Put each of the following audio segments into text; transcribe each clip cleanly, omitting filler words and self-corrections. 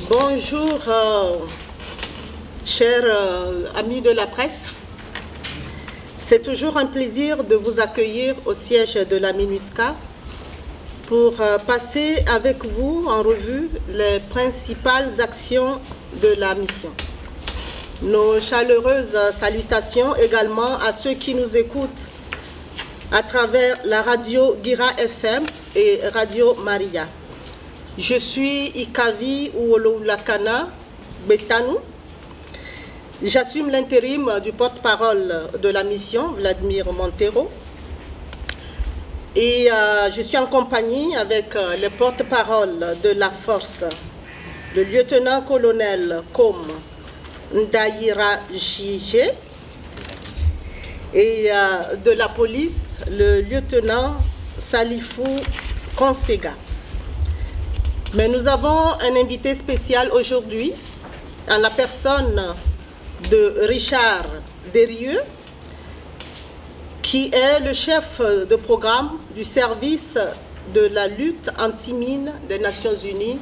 Bonjour, chers amis de la presse. C'est toujours un plaisir de vous accueillir au siège de la MINUSCA pour passer avec vous en revue les principales actions de la mission. Nos chaleureuses salutations également à ceux qui nous écoutent à travers la radio Guira FM et Radio Maria. Je suis Ikavi Ouoloulakana Betanou. J'assume l'intérim du porte-parole de la mission, Vladimir Montero. Et je suis en compagnie avec le porte-parole de la force, le lieutenant-colonel Com Ndaïra Jige, et de la police, le lieutenant Salifou Konsega. Mais nous avons un invité spécial aujourd'hui, en la personne de Richard Derieux, qui est le chef de programme du service de la lutte anti-mine des Nations Unies,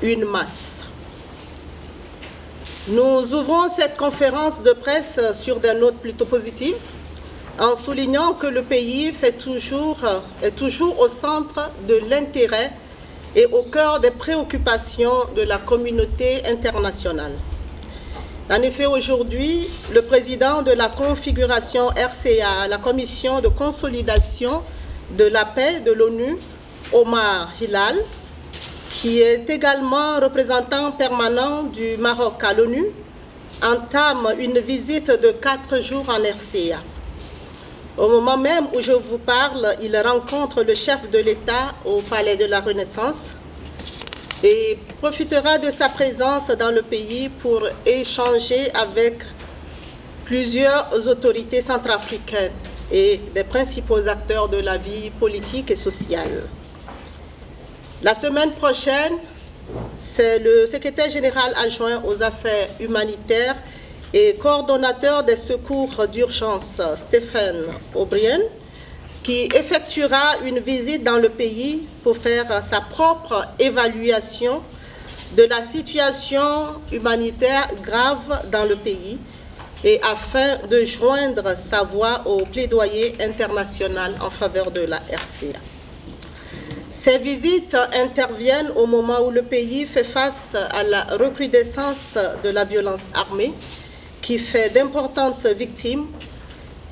UNMAS. Nous ouvrons cette conférence de presse sur des notes plutôt positives, en soulignant que le pays est toujours au centre de l'intérêt et au cœur des préoccupations de la communauté internationale. En effet, aujourd'hui, le président de la configuration RCA, la commission de consolidation de la paix de l'ONU, Omar Hilal, qui est également représentant permanent du Maroc à l'ONU, entame une visite de 4 jours en RCA. Au moment même où je vous parle, il rencontre le chef de l'État au Palais de la Renaissance et profitera de sa présence dans le pays pour échanger avec plusieurs autorités centrafricaines et des principaux acteurs de la vie politique et sociale. La semaine prochaine, c'est le secrétaire général adjoint aux affaires humanitaires et coordonnateur des secours d'urgence, Stéphane O'Brien, qui effectuera une visite dans le pays pour faire sa propre évaluation de la situation humanitaire grave dans le pays et afin de joindre sa voix au plaidoyer international en faveur de la RCA. Ces visites interviennent au moment où le pays fait face à la recrudescence de la violence armée qui fait d'importantes victimes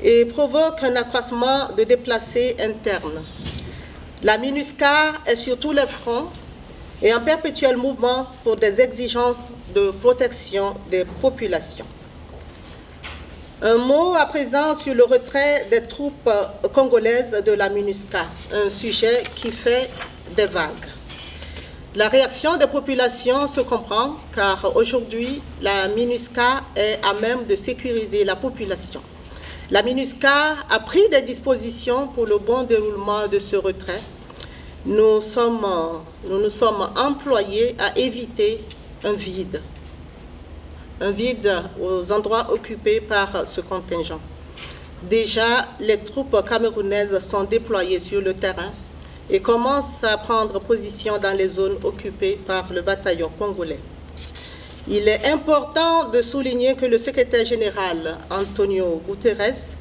et provoque un accroissement de déplacés internes. La MINUSCA est sur tous les fronts et en perpétuel mouvement pour des exigences de protection des populations. Un mot à présent sur le retrait des troupes congolaises de la MINUSCA, un sujet qui fait des vagues. La réaction des populations se comprend car aujourd'hui, la MINUSCA est à même de sécuriser la population. La MINUSCA a pris des dispositions pour le bon déroulement de ce retrait. Nous nous sommes employés à éviter un vide aux endroits occupés par ce contingent. Déjà, les troupes camerounaises sont déployées sur le terrain et commencent à prendre position dans les zones occupées par le bataillon congolais. Il est important de souligner que le secrétaire général, Antonio Guterres,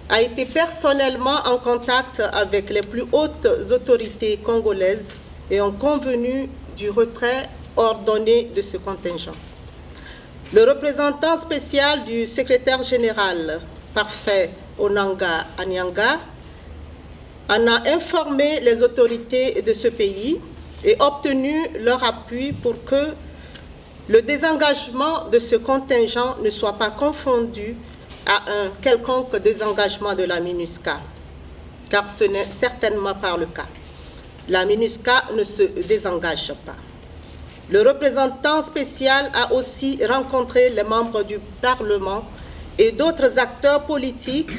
a été personnellement en contact avec les plus hautes autorités congolaises et ont convenu du retrait ordonné de ce contingent. Le représentant spécial du secrétaire général, Parfait Onanga Anyanga, en a informé les autorités de ce pays et obtenu leur appui pour que le désengagement de ce contingent ne soit pas confondu à un quelconque désengagement de la MINUSCA, car ce n'est certainement pas le cas. La MINUSCA ne se désengage pas. Le représentant spécial a aussi rencontré les membres du Parlement et d'autres acteurs politiques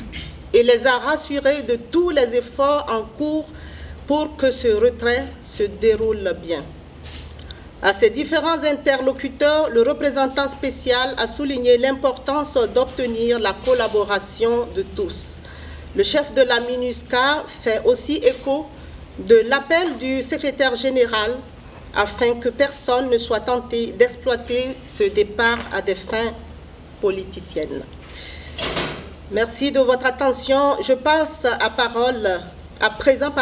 et les a rassurés de tous les efforts en cours pour que ce retrait se déroule bien. À ces différents interlocuteurs, le représentant spécial a souligné l'importance d'obtenir la collaboration de tous. Le chef de la MINUSCA fait aussi écho de l'appel du secrétaire général afin que personne ne soit tenté d'exploiter ce départ à des fins politiciennes. Merci de votre attention. Je passe à présent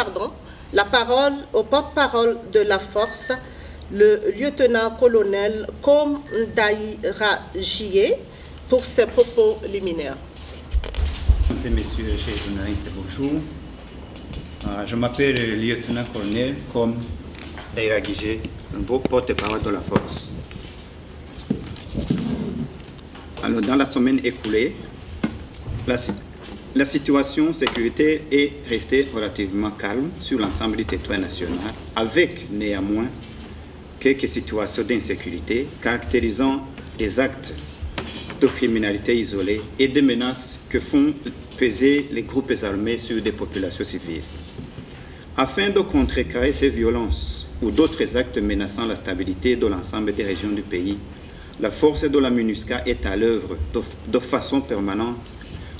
la parole au porte-parole de la force, le lieutenant-colonel Kom Ndaïra Jie, pour ses propos liminaires. Mesdames et messieurs, chers journalistes, bonjour. Je m'appelle le lieutenant-colonel Kom Ndaïra Jie, le porte-parole de la force. Alors, dans la semaine écoulée, la situation sécuritaire est restée relativement calme sur l'ensemble du territoire national, avec néanmoins quelques situations d'insécurité caractérisant des actes de criminalité isolés et des menaces que font peser les groupes armés sur des populations civiles. Afin de contrecarrer ces violences ou d'autres actes menaçant la stabilité de l'ensemble des régions du pays, la force de la MINUSCA est à l'œuvre de façon permanente,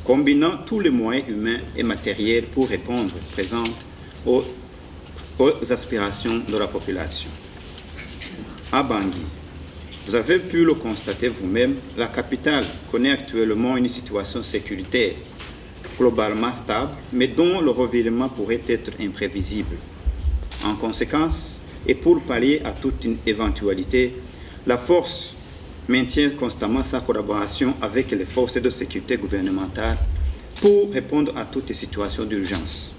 combinant tous les moyens humains et matériels pour répondre présente aux aspirations de la population. À Bangui, vous avez pu le constater vous-même, la capitale connaît actuellement une situation sécuritaire globalement stable, mais dont le revirement pourrait être imprévisible. En conséquence, et pour pallier à toute une éventualité, la force maintient constamment sa collaboration avec les forces de sécurité gouvernementales pour répondre à toutes les situations d'urgence.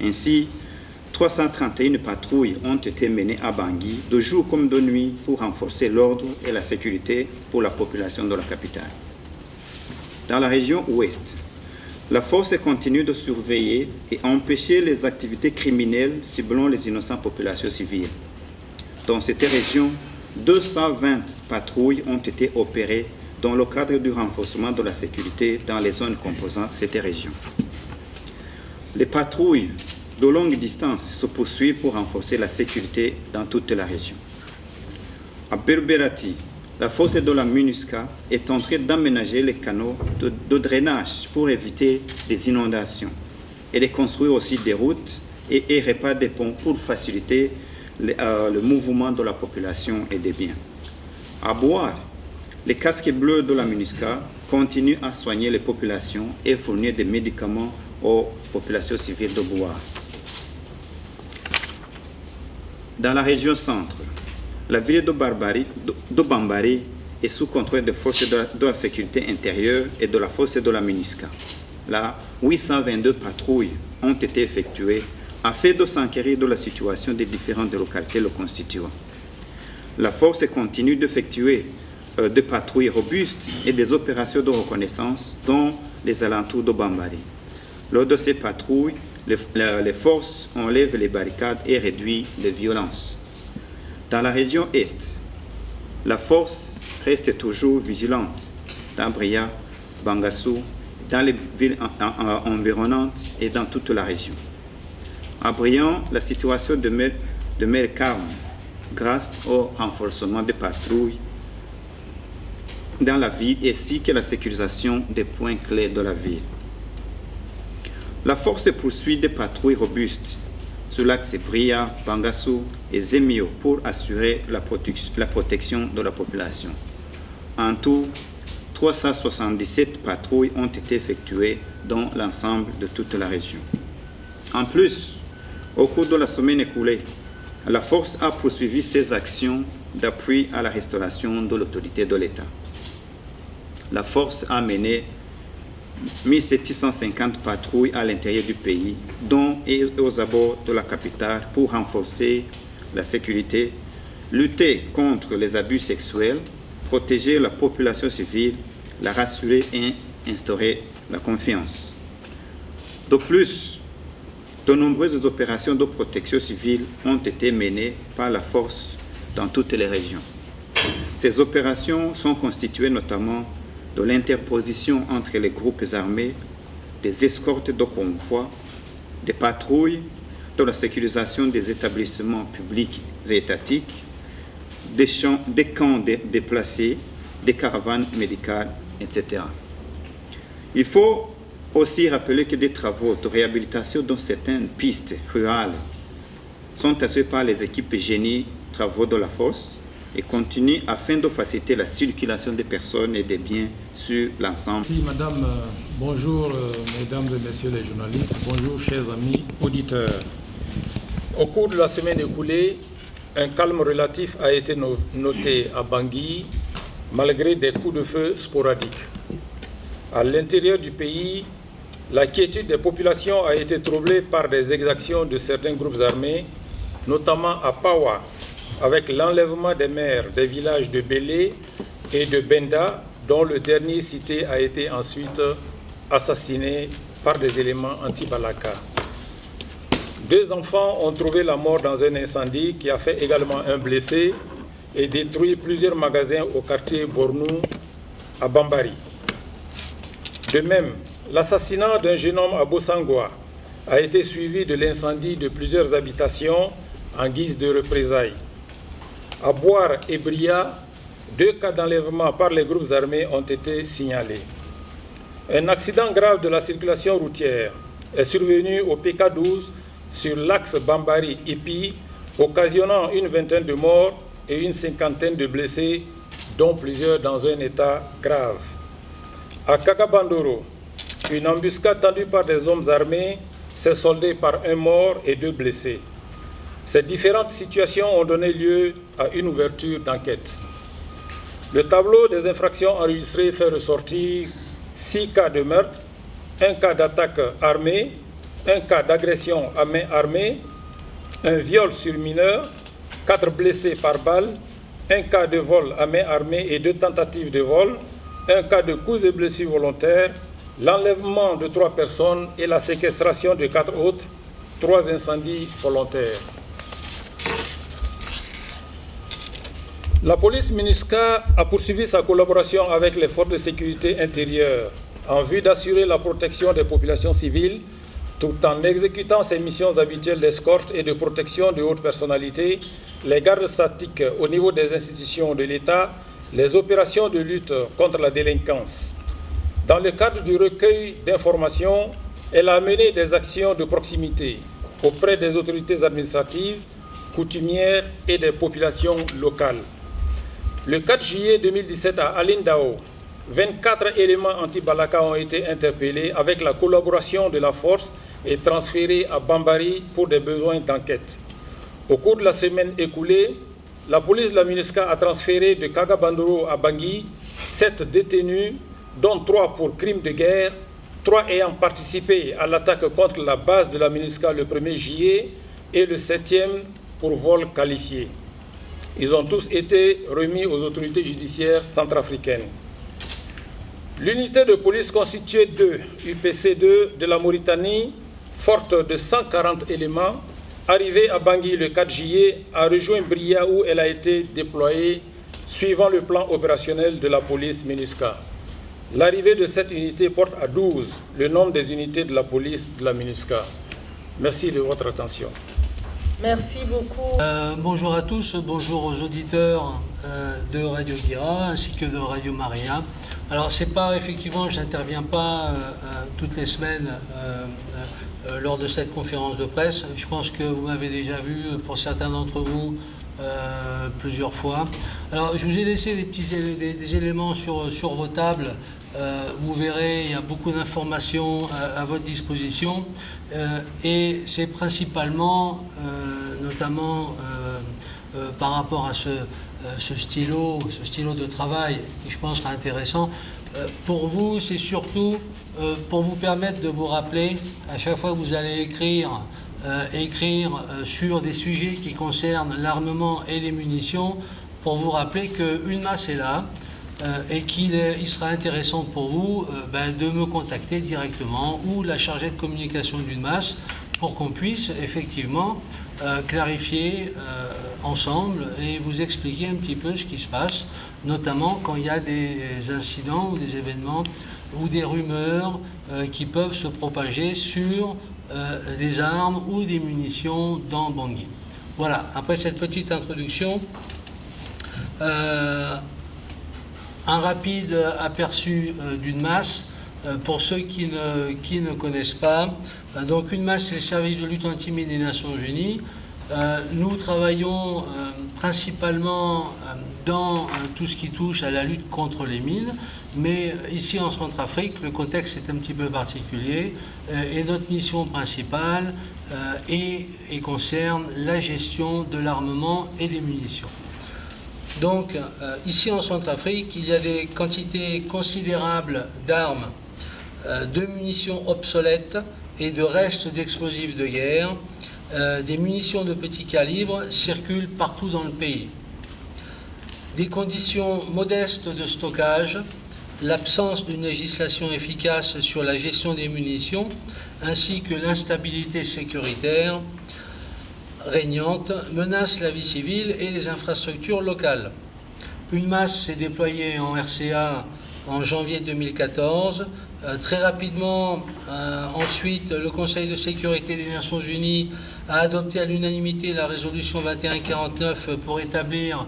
Ainsi, 331 patrouilles ont été menées à Bangui de jour comme de nuit pour renforcer l'ordre et la sécurité pour la population de la capitale. Dans la région ouest, la force continue de surveiller et empêcher les activités criminelles ciblant les innocentes populations civiles. Dans cette région, 220 patrouilles ont été opérées dans le cadre du renforcement de la sécurité dans les zones composant cette région. Les patrouilles de longue distance se poursuivent pour renforcer la sécurité dans toute la région. À Berberati, la force de la MINUSCA est en train d'aménager les canaux de drainage pour éviter des inondations et de construire aussi des routes et réparer des ponts pour faciliter le mouvement de la population et des biens. À Boire, les casques bleus de la MINUSCA continuent à soigner les populations et fournir des médicaments aux populations civiles de Boire. Dans la région centre, la ville de Bambari est sous contrôle des forces de la sécurité intérieure et de la force de la MINUSCA. Là, 822 patrouilles ont été effectuées afin de s'enquérir de la situation des différentes localités le constituant. La force continue d'effectuer des patrouilles robustes et des opérations de reconnaissance dans les alentours de Bambari. Lors de ces patrouilles, les forces enlèvent les barricades et réduisent les violences. Dans la région Est, la force reste toujours vigilante dans Bria, Bangassou, dans les villes environnantes et dans toute la région. À Briand, la situation demeure calme grâce au renforcement des patrouilles dans la ville ainsi que la sécurisation des points clés de la ville. La force poursuit des patrouilles robustes sur l'axe Bria, Bangassou et Zemio pour assurer la protection de la population. En tout, 377 patrouilles ont été effectuées dans l'ensemble de toute la région. En plus, au cours de la semaine écoulée, la force a poursuivi ses actions d'appui à la restauration de l'autorité de l'État. La force a mené 1750 patrouilles à l'intérieur du pays, dont et aux abords de la capitale, pour renforcer la sécurité, lutter contre les abus sexuels, protéger la population civile, la rassurer et instaurer la confiance. De plus, de nombreuses opérations de protection civile ont été menées par la force dans toutes les régions. Ces opérations sont constituées notamment de l'interposition entre les groupes armés, des escortes de convois, des patrouilles, de la sécurisation des établissements publics et étatiques, des camps déplacés, des caravanes médicales, etc. Il faut aussi rappeler que des travaux de réhabilitation dans certaines pistes rurales sont assurés par les équipes génie travaux de la force et continue afin de faciliter la circulation des personnes et des biens sur l'ensemble. Merci madame, bonjour mesdames et messieurs les journalistes, bonjour chers amis auditeurs. Au cours de la semaine écoulée, un calme relatif a été noté à Bangui malgré des coups de feu sporadiques. À l'intérieur du pays, la quiétude des populations a été troublée par des exactions de certains groupes armés, notamment à Pawa, avec l'enlèvement des maires des villages de Bélé et de Benda, dont le dernier cité a été ensuite assassiné par des éléments anti-Balaka. 2 enfants ont trouvé la mort dans un incendie qui a fait également un blessé et détruit plusieurs magasins au quartier Bornou à Bambari. De même, l'assassinat d'un jeune homme à Bossangwa a été suivi de l'incendie de plusieurs habitations en guise de représailles. À Boire et Bria, 2 cas d'enlèvement par les groupes armés ont été signalés. Un accident grave de la circulation routière est survenu au PK12 sur l'axe Bambari-Ipi, occasionnant une vingtaine de morts et une cinquantaine de blessés, dont plusieurs dans un état grave. À Kakabandoro, une embuscade tendue par des hommes armés s'est soldée par 1 mort et 2 blessés. Ces différentes situations ont donné lieu à une ouverture d'enquête. Le tableau des infractions enregistrées fait ressortir 6 cas de meurtre, 1 cas d'attaque armée, 1 cas d'agression à main armée, un viol sur mineur, 4 blessés par balle, 1 cas de vol à main armée et 2 tentatives de vol, 1 cas de coups et blessures volontaires, l'enlèvement de 3 personnes et la séquestration de 4 autres, 3 incendies volontaires. La police MINUSCA a poursuivi sa collaboration avec les forces de sécurité intérieure en vue d'assurer la protection des populations civiles tout en exécutant ses missions habituelles d'escorte et de protection de hautes personnalités, les gardes statiques au niveau des institutions de l'État, les opérations de lutte contre la délinquance. Dans le cadre du recueil d'informations, elle a mené des actions de proximité auprès des autorités administratives, coutumières et des populations locales. Le 4 juillet 2017 à Alindao, 24 éléments anti-Balaka ont été interpellés avec la collaboration de la force et transférés à Bambari pour des besoins d'enquête. Au cours de la semaine écoulée, la police de la MINUSCA a transféré de Kakabandoro à Bangui 7 détenus, dont 3 pour crimes de guerre, 3 ayant participé à l'attaque contre la base de la MINUSCA le 1er juillet et le 7e pour vol qualifié. Ils ont tous été remis aux autorités judiciaires centrafricaines. L'unité de police constituée de UPC2 de la Mauritanie, forte de 140 éléments, arrivée à Bangui le 4 juillet, a rejoint Bria où elle a été déployée suivant le plan opérationnel de la police MINUSCA. L'arrivée de cette unité porte à 12 le nombre des unités de la police de la MINUSCA. Merci de votre attention. Merci beaucoup. Bonjour à tous, bonjour aux auditeurs de Radio Guira ainsi que de Radio Maria. Alors c'est pas effectivement, je n'interviens pas toutes les semaines lors de cette conférence de presse. Je pense que vous m'avez déjà vu pour certains d'entre vous plusieurs fois. Alors je vous ai laissé des éléments sur vos tables. Vous verrez, il y a beaucoup d'informations à votre disposition et c'est principalement, notamment par rapport à ce stylo de travail qui je pense sera intéressant. Pour vous, c'est surtout pour vous permettre de vous rappeler, à chaque fois que vous allez écrire sur des sujets qui concernent l'armement et les munitions, pour vous rappeler qu'une masse est là, et qu'il sera intéressant pour vous de me contacter directement ou la chargée de communication d'une masse pour qu'on puisse effectivement clarifier ensemble et vous expliquer un petit peu ce qui se passe, notamment quand il y a des incidents ou des événements ou des rumeurs qui peuvent se propager sur des armes ou des munitions dans Bangui. Voilà, après cette petite introduction, un rapide aperçu d'une masse pour ceux qui ne connaissent pas. Donc une masse, c'est le service de lutte antimine des Nations Unies. Nous travaillons principalement dans tout ce qui touche à la lutte contre les mines, mais ici en Centrafrique, le contexte est un petit peu particulier et notre mission principale concerne la gestion de l'armement et des munitions. Donc ici en Centrafrique, il y a des quantités considérables d'armes, de munitions obsolètes et de restes d'explosifs de guerre. Des munitions de petit calibre circulent partout dans le pays. Des conditions modestes de stockage, l'absence d'une législation efficace sur la gestion des munitions, ainsi que l'instabilité sécuritaire régnante menacent la vie civile et les infrastructures locales. Une masse s'est déployée en RCA en janvier 2014. Très rapidement, ensuite, le Conseil de sécurité des Nations Unies a adopté à l'unanimité la résolution 2149 pour établir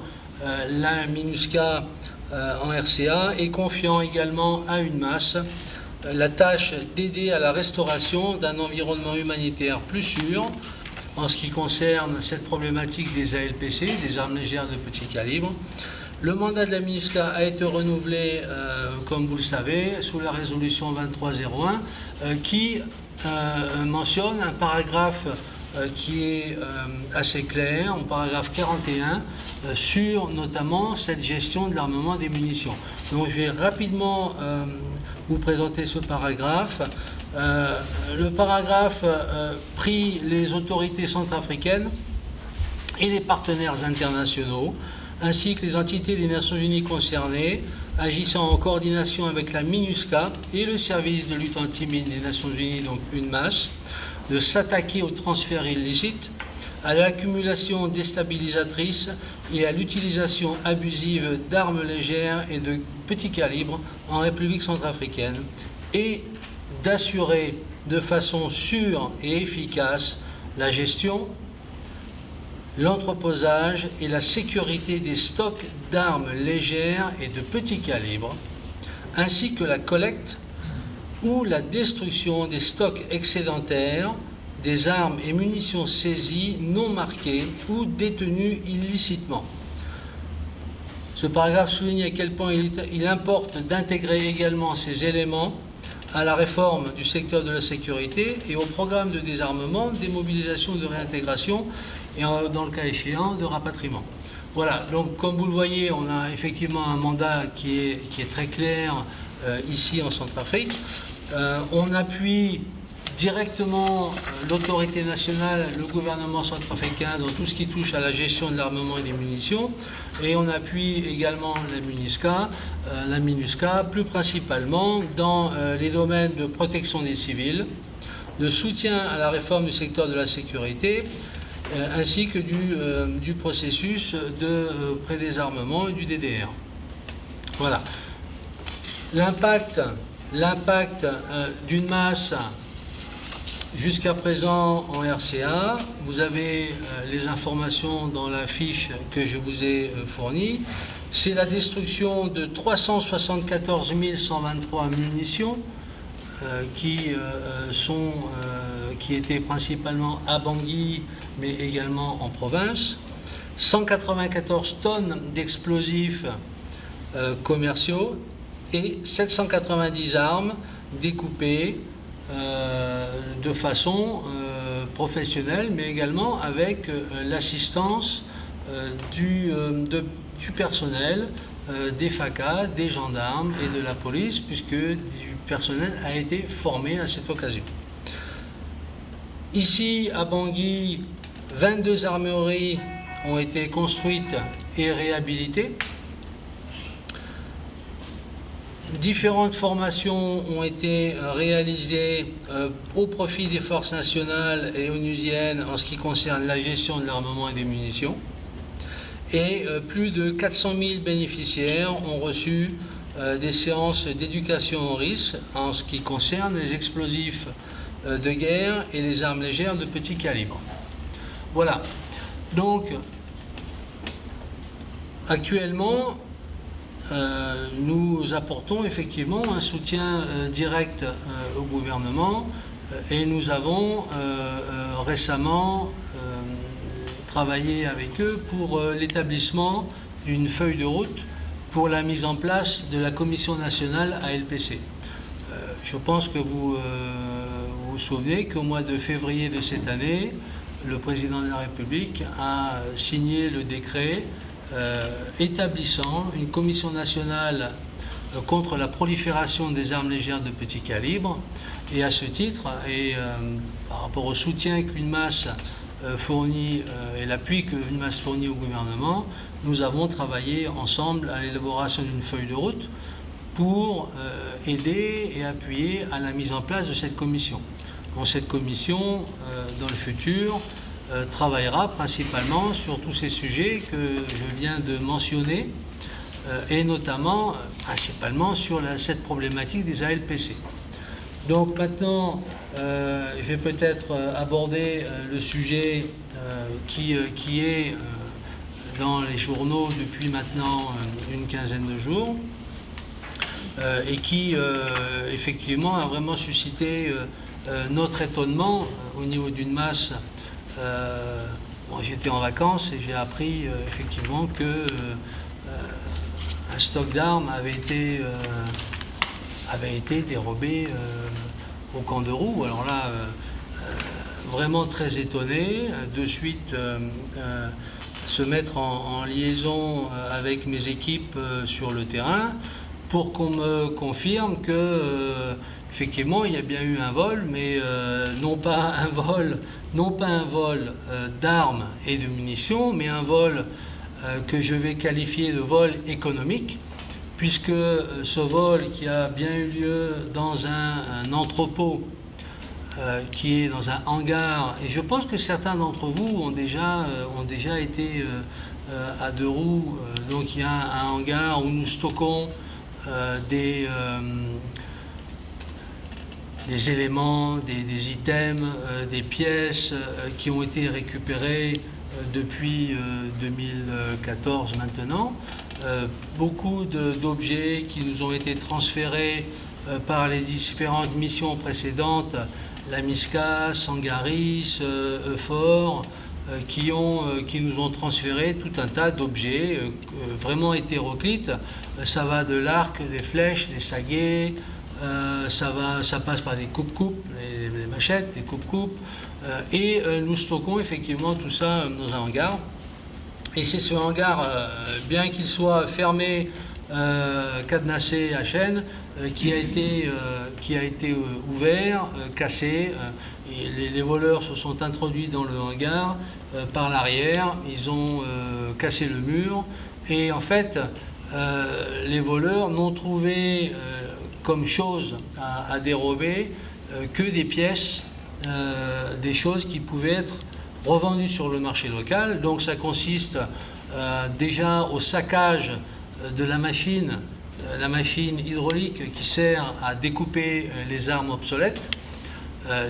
la MINUSCA en RCA et confiant également à une masse la tâche d'aider à la restauration d'un environnement humanitaire plus sûr en ce qui concerne cette problématique des ALPC, des armes légères de petit calibre. Le mandat de la MINUSCA a été renouvelé, comme vous le savez, sous la résolution 2301 qui mentionne un paragraphe qui est assez clair, en paragraphe 41, sur notamment cette gestion de l'armement des munitions. Donc je vais rapidement vous présenter ce paragraphe. Le paragraphe prie les autorités centrafricaines et les partenaires internationaux, ainsi que les entités des Nations Unies concernées, agissant en coordination avec la MINUSCA et le service de lutte anti-mine des Nations Unies, donc UNMAS, de s'attaquer aux transferts illicites, à l'accumulation déstabilisatrice et à l'utilisation abusive d'armes légères et de petit calibre en République centrafricaine, et d'assurer de façon sûre et efficace la gestion, l'entreposage et la sécurité des stocks d'armes légères et de petit calibre, ainsi que la collecte ou la destruction des stocks excédentaires, des armes et munitions saisies non marquées ou détenues illicitement. Ce paragraphe souligne à quel point il importe d'intégrer également ces éléments à la réforme du secteur de la sécurité et au programme de désarmement, démobilisation, de réintégration et dans le cas échéant de rapatriement. Voilà, donc comme vous le voyez, on a effectivement un mandat qui est très clair ici en Centrafrique. On appuie directement l'autorité nationale, le gouvernement centrafricain dans tout ce qui touche à la gestion de l'armement et des munitions, et on appuie également la MINUSCA plus principalement dans les domaines de protection des civils, de soutien à la réforme du secteur de la sécurité, ainsi que du processus de prédésarmement et du DDR. Voilà. L'impact d'une masse jusqu'à présent en RCA, vous avez les informations dans la fiche que je vous ai fournie. C'est la destruction de 374 123 munitions qui étaient principalement à Bangui, mais également en province. 194 tonnes d'explosifs commerciaux et 790 armes découpées de façon professionnelle, mais également avec l'assistance du personnel, des FACA, des gendarmes et de la police, puisque du personnel a été formé à cette occasion. Ici, à Bangui, 22 armureries ont été construites et réhabilitées. Différentes formations ont été réalisées au profit des forces nationales et onusiennes en ce qui concerne la gestion de l'armement et des munitions. Et plus de 400 000 bénéficiaires ont reçu des séances d'éducation au risque en ce qui concerne les explosifs de guerre et les armes légères de petit calibre. Voilà. Donc, actuellement, nous apportons effectivement un soutien direct au gouvernement et nous avons récemment travailler avec eux pour l'établissement d'une feuille de route pour la mise en place de la Commission nationale ALPC. Je pense que vous vous souvenez qu'au mois de février de cette année, le président de la République a signé le décret établissant une commission nationale contre la prolifération des armes légères de petit calibre. Et à ce titre, et par rapport au soutien qu'une masse fournit et l'appui qu'une masse fournit au gouvernement, nous avons travaillé ensemble à l'élaboration d'une feuille de route pour aider et appuyer à la mise en place de cette commission. Donc, cette commission, dans le futur, travaillera principalement sur tous ces sujets que je viens de mentionner, et notamment, principalement, sur cette problématique des ALPC. Donc maintenant, je vais peut-être aborder le sujet qui est dans les journaux depuis maintenant une quinzaine de jours et qui, effectivement, a vraiment suscité notre étonnement au niveau d'une masse. J'étais en vacances et j'ai appris effectivement que un stock d'armes avait été dérobé au camp de Roux. Alors là, vraiment très étonné, de suite se mettre en liaison avec mes équipes sur le terrain pour qu'on me confirme que effectivement il y a bien eu un vol, mais non pas un vol d'armes et de munitions, mais un vol que je vais qualifier de vol économique, puisque ce vol qui a bien eu lieu dans un entrepôt qui est dans un hangar, et je pense que certains d'entre vous ont déjà été à Deux Roues, donc il y a un hangar où nous stockons des éléments, des items, des pièces qui ont été récupérées depuis 2014 maintenant. Beaucoup d'objets qui nous ont été transférés par les différentes missions précédentes, la MISCA, Sangaris, EUFOR, qui nous ont transféré tout un tas d'objets vraiment hétéroclites. Ça va de l'arc, des flèches, des saguets, ça passe par des coupes-coupes, les machettes, des coupes-coupes, et nous stockons effectivement tout ça dans un hangar. Et c'est ce hangar, bien qu'il soit fermé, cadenassé à chaîne, qui a été ouvert, cassé. Et les voleurs se sont introduits dans le hangar par l'arrière, ils ont cassé le mur, et en fait, les voleurs n'ont trouvé comme chose à dérober que des pièces, des choses qui pouvaient être revendues sur le marché local. Donc ça consiste déjà au saccage de la machine hydraulique qui sert à découper les armes obsolètes,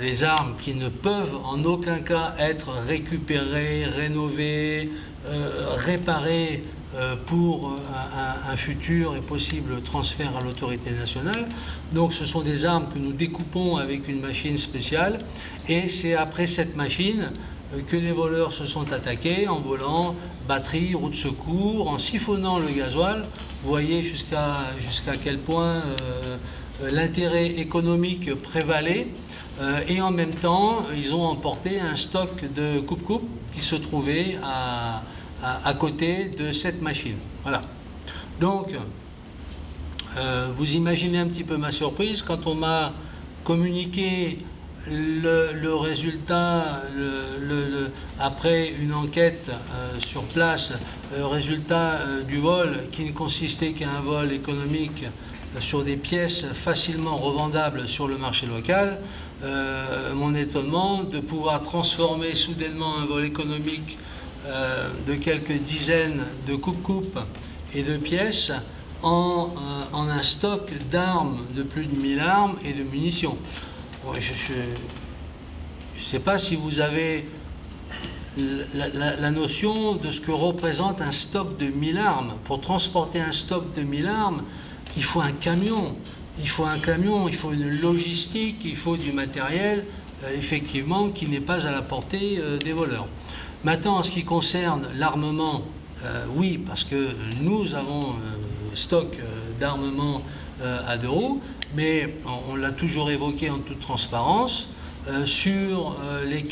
les armes qui ne peuvent en aucun cas être récupérées, rénovées, réparées pour un futur et possible transfert à l'autorité nationale. Donc ce sont des armes que nous découpons avec une machine spéciale, et c'est après cette machine que les voleurs se sont attaqués en volant batterie, roue de secours, en siphonnant le gasoil. Vous voyez jusqu'à quel point l'intérêt économique prévalait, et en même temps ils ont emporté un stock de coupe-coupe qui se trouvait à côté de cette machine. Voilà. Donc, vous imaginez un petit peu ma surprise quand on m'a communiqué le résultat, après une enquête sur place, le résultat du vol qui ne consistait qu'à un vol économique sur des pièces facilement revendables sur le marché local. Mon étonnement de pouvoir transformer soudainement un vol économique de quelques dizaines de coupes-coupes et de pièces en un stock d'armes, de plus de 1000 armes et de munitions. Je ne sais pas si vous avez la notion de ce que représente un stock de 1000 armes. Pour transporter un stock de 1000 armes, il faut un camion, il faut une logistique, il faut du matériel, effectivement, qui n'est pas à la portée des voleurs. Maintenant, en ce qui concerne l'armement, oui, parce que nous avons stock d'armement à 2 roues, mais on l'a toujours évoqué en toute transparence, sur les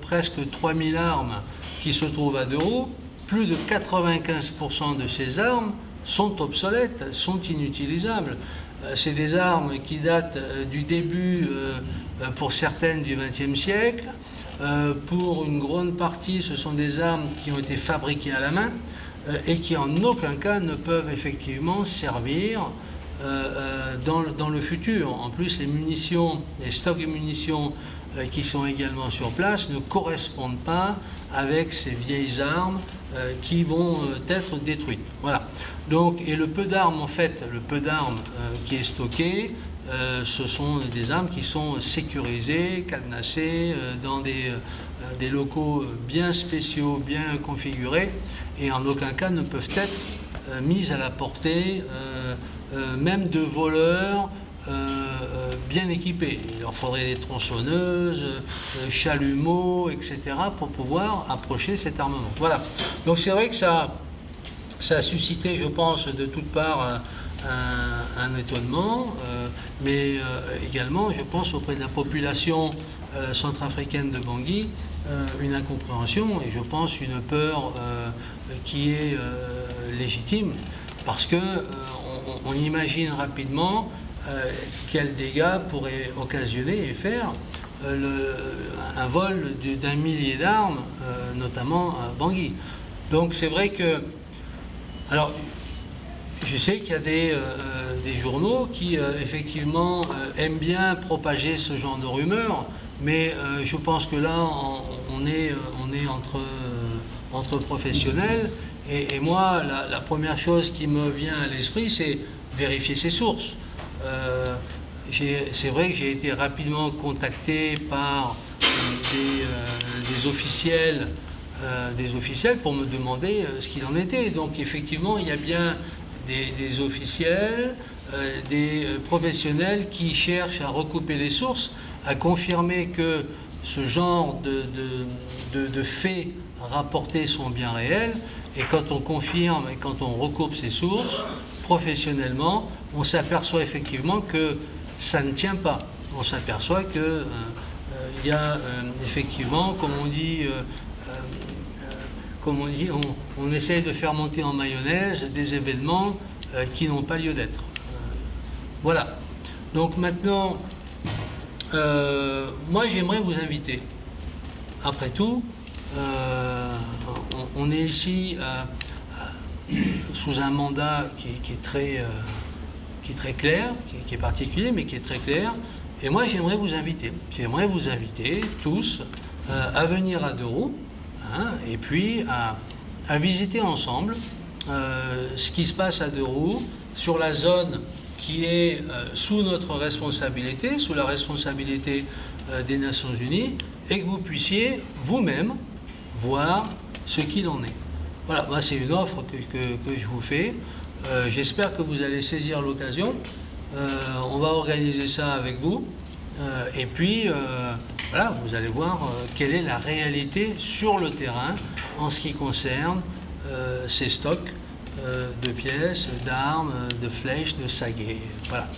presque 3000 armes qui se trouvent à 2 roues, plus de 95% de ces armes sont obsolètes, sont inutilisables. C'est des armes qui datent du début, pour certaines, du XXe siècle. Pour une grande partie, ce sont des armes qui ont été fabriquées à la main et qui en aucun cas ne peuvent effectivement servir dans le futur. En plus, les munitions, les stocks de munitions qui sont également sur place ne correspondent pas avec ces vieilles armes qui vont être détruites. Voilà. Donc, et le peu d'armes, en fait, qui est stocké, ce sont des armes qui sont sécurisées, cadenassées, dans des locaux bien spéciaux, bien configurés, et en aucun cas ne peuvent être mises à la portée même de voleurs bien équipés. Il leur faudrait des tronçonneuses, chalumeaux, etc. pour pouvoir approcher cet armement. Voilà. Donc c'est vrai que ça a suscité, je pense, de toutes parts un étonnement, mais également, je pense, auprès de la population centrafricaine de Bangui, une incompréhension et je pense une peur qui est légitime, parce que on imagine rapidement quels dégâts pourrait occasionner et faire un vol d'1 millier d'armes, notamment à Bangui. Donc c'est vrai que... Alors, je sais qu'il y a des journaux qui, effectivement, aiment bien propager ce genre de rumeurs, mais je pense que là, on est entre professionnels. Et moi, la première chose qui me vient à l'esprit, c'est vérifier ses sources. C'est vrai que j'ai été rapidement contacté par des officiels pour me demander ce qu'il en était. Donc effectivement, il y a bien des officiels, des professionnels qui cherchent à recouper les sources, à confirmer que ce genre de faits rapportés sont bien réels. Et quand on confirme et quand on recoupe ces sources, professionnellement, on s'aperçoit effectivement que ça ne tient pas. On s'aperçoit que il y a effectivement, comme on dit, on essaye de faire monter en mayonnaise des événements qui n'ont pas lieu d'être. Voilà. Donc maintenant, moi j'aimerais vous inviter. Après tout, on est ici sous un mandat qui est très clair, qui est particulier, mais qui est très clair. Et moi, j'aimerais vous inviter tous à venir à 2 roues, hein, et puis à visiter ensemble ce qui se passe à 2 roues, sur la zone qui est sous notre responsabilité, sous la responsabilité des Nations Unies, et que vous puissiez vous-même voir ce qu'il en est. Voilà, moi c'est une offre que je vous fais. J'espère que vous allez saisir l'occasion. On va organiser ça avec vous. Et puis, voilà, vous allez voir quelle est la réalité sur le terrain en ce qui concerne ces stocks de pièces, d'armes, de flèches, de saguets. Voilà.